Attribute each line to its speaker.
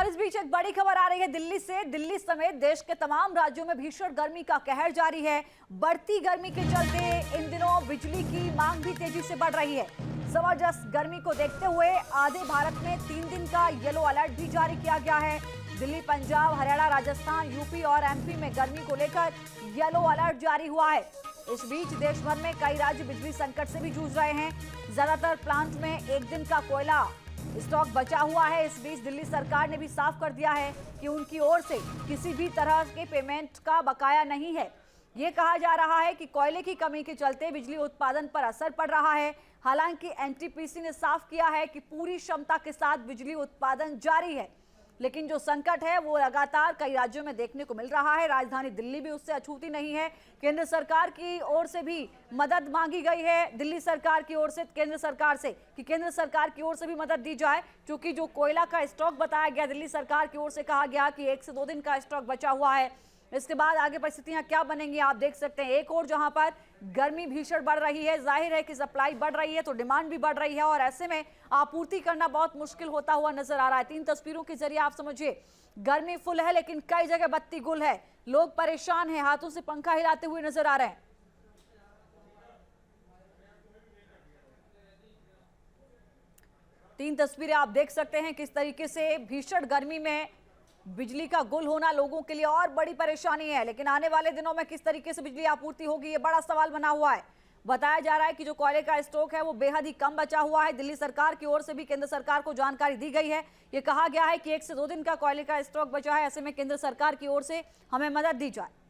Speaker 1: और इस बीच एक बड़ी खबर आ रही है दिल्ली से। दिल्ली समेत देश के तमाम राज्यों में भीषण गर्मी का कहर जारी है। बढ़ती गर्मी के चलते इन दिनों बिजली की मांग भी तेजी से बढ़ रही है। जबरदस्त गर्मी को देखते हुए आधे भारत में 3 दिन का येलो अलर्ट भी जारी किया गया है। दिल्ली, पंजाब, हरियाणा, राजस्थान, यूपी और एमपी में गर्मी को लेकर येलो अलर्ट जारी हुआ है। इस बीच देश भर में कई राज्य बिजली संकट से भी जूझ रहे हैं। ज्यादातर प्लांट में एक दिन का कोयला स्टॉक बचा हुआ है। इस बीच दिल्ली सरकार ने भी साफ कर दिया है कि उनकी ओर से किसी भी तरह के पेमेंट का बकाया नहीं है। ये कहा जा रहा है कि कोयले की कमी के चलते बिजली उत्पादन पर असर पड़ रहा है। हालांकि एनटीपीसी ने साफ किया है कि पूरी क्षमता के साथ बिजली उत्पादन जारी है, लेकिन जो संकट है वो लगातार कई राज्यों में देखने को मिल रहा है। राजधानी दिल्ली भी उससे अछूती नहीं है। केंद्र सरकार की ओर से भी मदद मांगी गई है दिल्ली सरकार की ओर से, केंद्र सरकार से, कि केंद्र सरकार की ओर से भी मदद दी जाए, क्योंकि जो कोयला का स्टॉक बताया गया दिल्ली सरकार की ओर से कहा गया कि 1 से 2 दिन का स्टॉक बचा हुआ है। इसके बाद आगे परिस्थितियां क्या बनेंगी आप देख सकते हैं। एक और जहां पर गर्मी भीषण बढ़ रही है, जाहिर है कि सप्लाई बढ़ रही है तो डिमांड भी बढ़ रही है, और ऐसे में आपूर्ति करना बहुत मुश्किल होता हुआ नजर आ रहा है। 3 तस्वीरों के जरिए आप समझिए, गर्मी फुल है लेकिन कई जगह बत्ती गुल है। लोग परेशान हैं, हाथों से पंखा हिलाते हुए नजर आ रहे हैं। तीन तस्वीरें आप देख सकते हैं किस तरीके से भीषण गर्मी में बिजली का गुल होना लोगों के लिए और बड़ी परेशानी है। लेकिन आने वाले दिनों में किस तरीके से बिजली आपूर्ति होगी, ये बड़ा सवाल बना हुआ है। बताया जा रहा है कि जो कोयले का स्टॉक है वो बेहद ही कम बचा हुआ है। दिल्ली सरकार की ओर से भी केंद्र सरकार को जानकारी दी गई है। ये कहा गया है कि 1 से 2 दिन का कोयले का स्टॉक बचा है। ऐसे में केंद्र सरकार की ओर से हमें मदद दी जाए।